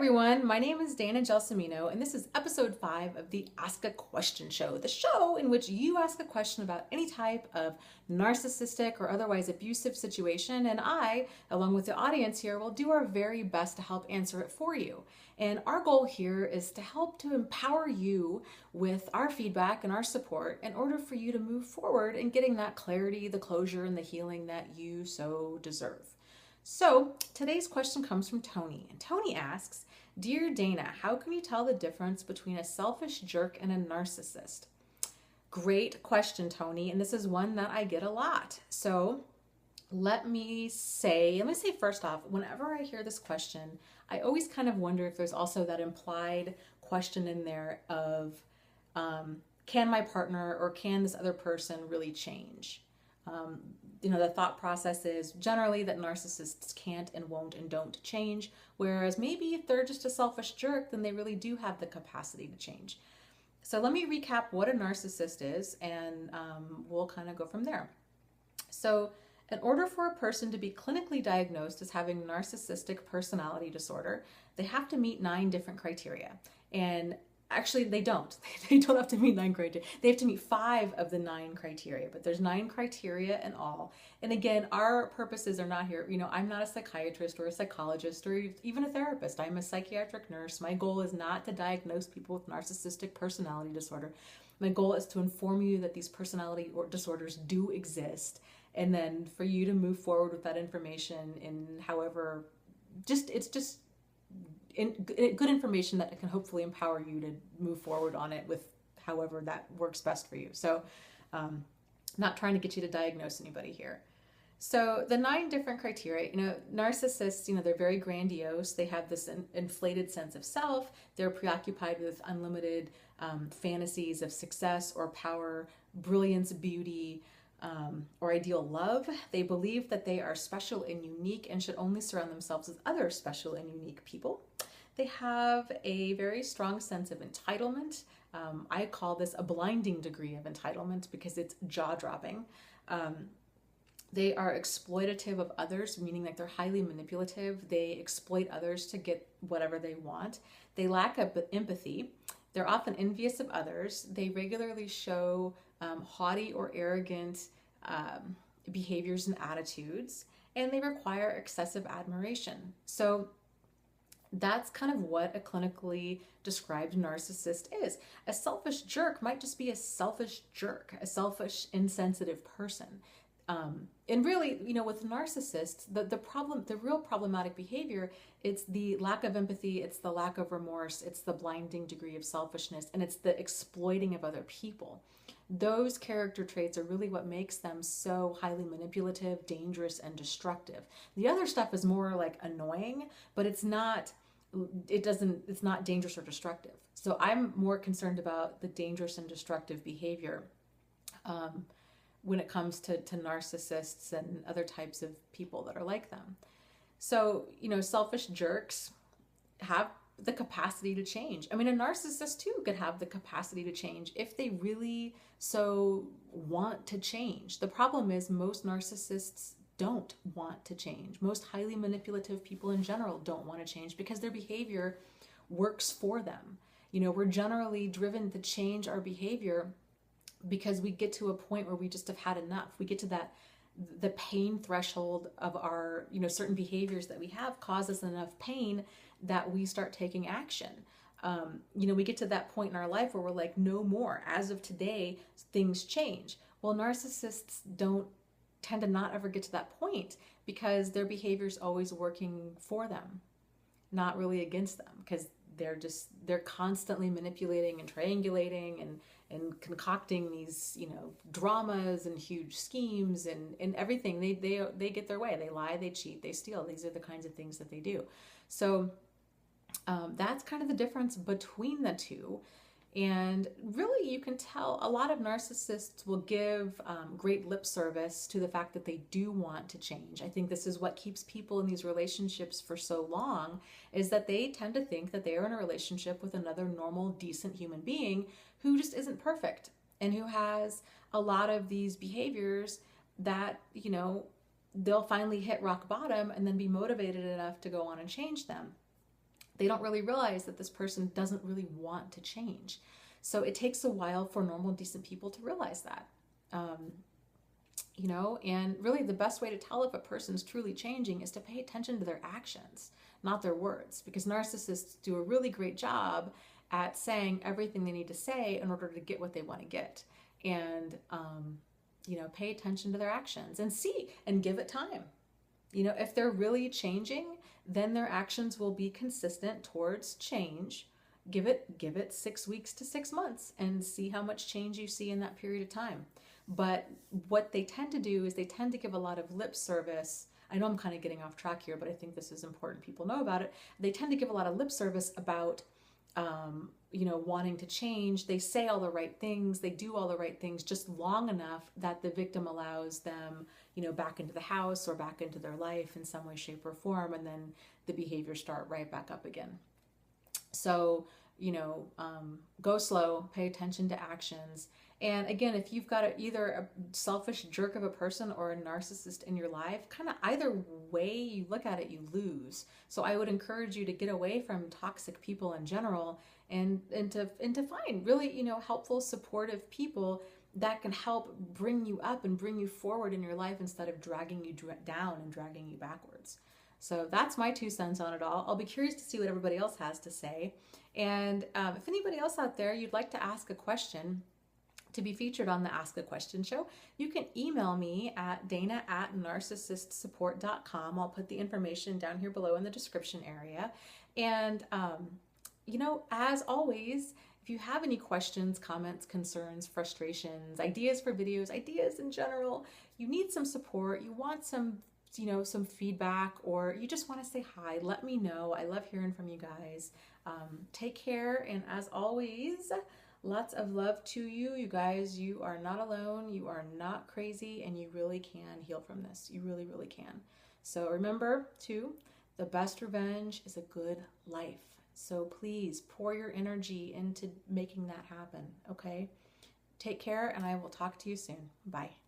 everyone, my name is Dana Gelsomino, and this is episode 5 of the Ask a Question show, the show in which you ask a question about any type of narcissistic or otherwise abusive situation, and I, along with the audience here, will do our very best to help answer it for you. And our goal here is to help to empower you with our feedback and our support in order for you to move forward in getting that clarity, the closure, and the healing that you so deserve. So today's question comes from Tony, and Tony asks, "Dear Dana, how can you tell the difference between a selfish jerk and a narcissist?" Great question, Tony, and this is one that I get a lot. So let me say first off, whenever I hear this question, I always kind of wonder if there's also that implied question in there of, can my partner or can this other person really change? The thought process is generally that narcissists can't and won't and don't change, whereas maybe if they're just a selfish jerk, then they really do have the capacity to change. So let me recap what a narcissist is, and we'll kind of go from there. So in order for a person to be clinically diagnosed as having narcissistic personality disorder, they have to meet 9 different criteria. And actually, they don't. They don't have to meet 9 criteria. They have to meet 5 of the 9 criteria, but there's 9 criteria in all. And again, our purposes are not here. I'm not a psychiatrist or a psychologist or even a therapist. I'm a psychiatric nurse. My goal is not to diagnose people with narcissistic personality disorder. My goal is to inform you that these personality disorders do exist, and then for you to move forward with that information in however, it's just good information that can hopefully empower you to move forward on it with however that works best for you. So not trying to get you to diagnose anybody here. So the 9 different criteria, narcissists, they're very grandiose. They have this inflated sense of self. They're preoccupied with unlimited fantasies of success or power, brilliance, beauty, or ideal love. They believe that they are special and unique and should only surround themselves with other special and unique people. They have a very strong sense of entitlement. I call this a blinding degree of entitlement because it's jaw-dropping. They are exploitative of others, meaning that they're highly manipulative. They exploit others to get whatever they want. They lack empathy. They're often envious of others. They regularly show haughty or arrogant behaviors and attitudes, and they require excessive admiration. So that's kind of what a clinically described narcissist is. A selfish jerk might just be a selfish jerk, a selfish, insensitive person. And really, with narcissists, the real problematic behavior, it's the lack of empathy, it's the lack of remorse, it's the blinding degree of selfishness, and it's the exploiting of other people. Those character traits are really what makes them so highly manipulative, dangerous, and destructive. The other stuff is more like annoying, but it's not dangerous or destructive. So I'm more concerned about the dangerous and destructive behavior when it comes to narcissists and other types of people that are like them. So, selfish jerks have the capacity to change. A narcissist too could have the capacity to change if they really so want to change. The problem is most narcissists don't want to change. Most highly manipulative people in general don't want to change because their behavior works for them. We're generally driven to change our behavior because we get to a point where we just have had enough. We get to the pain threshold of our, certain behaviors that we have cause us enough pain that we start taking action. We get to that point in our life where we're like, no more. As of today, things change. Well, narcissists don't tend to not ever get to that point because their behavior is always working for them, not really against them, because they're constantly manipulating and triangulating and concocting these, dramas and huge schemes and everything. They get their way. They lie, they cheat, they steal. These are the kinds of things that they do. So that's kind of the difference between the two. And really, you can tell a lot of narcissists will give great lip service to the fact that they do want to change. I think this is what keeps people in these relationships for so long, is that they tend to think that they are in a relationship with another normal, decent human being who just isn't perfect and who has a lot of these behaviors that, they'll finally hit rock bottom and then be motivated enough to go on and change them. they don't really realize that this person doesn't really want to change. So it takes a while for normal, decent people to realize that. And really the best way to tell if a person's truly changing is to pay attention to their actions, not their words, because narcissists do a really great job at saying everything they need to say in order to get what they want to get. And, pay attention to their actions and see and give it time. If they're really changing, then their actions will be consistent towards change. Give it 6 weeks to 6 months and see how much change you see in that period of time. But what they tend to do is they tend to give a lot of lip service. I know I'm kind of getting off track here, but I think this is important. People know about it. They tend to give a lot of lip service about, wanting to change. They say all the right things. They do all the right things just long enough that the victim allows them, back into the house or back into their life in some way, shape, or form. And then the behaviors start right back up again. So, go slow, pay attention to actions. And again, if you've got either a selfish jerk of a person or a narcissist in your life, kind of either way you look at it, you lose. So I would encourage you to get away from toxic people in general and to find really, helpful, supportive people that can help bring you up and bring you forward in your life instead of dragging you down and dragging you backwards. So that's my 2 cents on it all. I'll be curious to see what everybody else has to say. And if anybody else out there, you'd like to ask a question to be featured on the Ask a Question show, you can email me at dana@narcissistsupport.com. I'll put the information down here below in the description area. And, as always, if you have any questions, comments, concerns, frustrations, ideas for videos, ideas in general, you need some support, you want some feedback, or you just want to say hi, let me know. I love hearing from you guys. Take care. And as always, lots of love to you. You guys, you are not alone. You are not crazy, and you really can heal from this. You really, really can. So remember too, the best revenge is a good life. So please pour your energy into making that happen. Okay. Take care, and I will talk to you soon. Bye.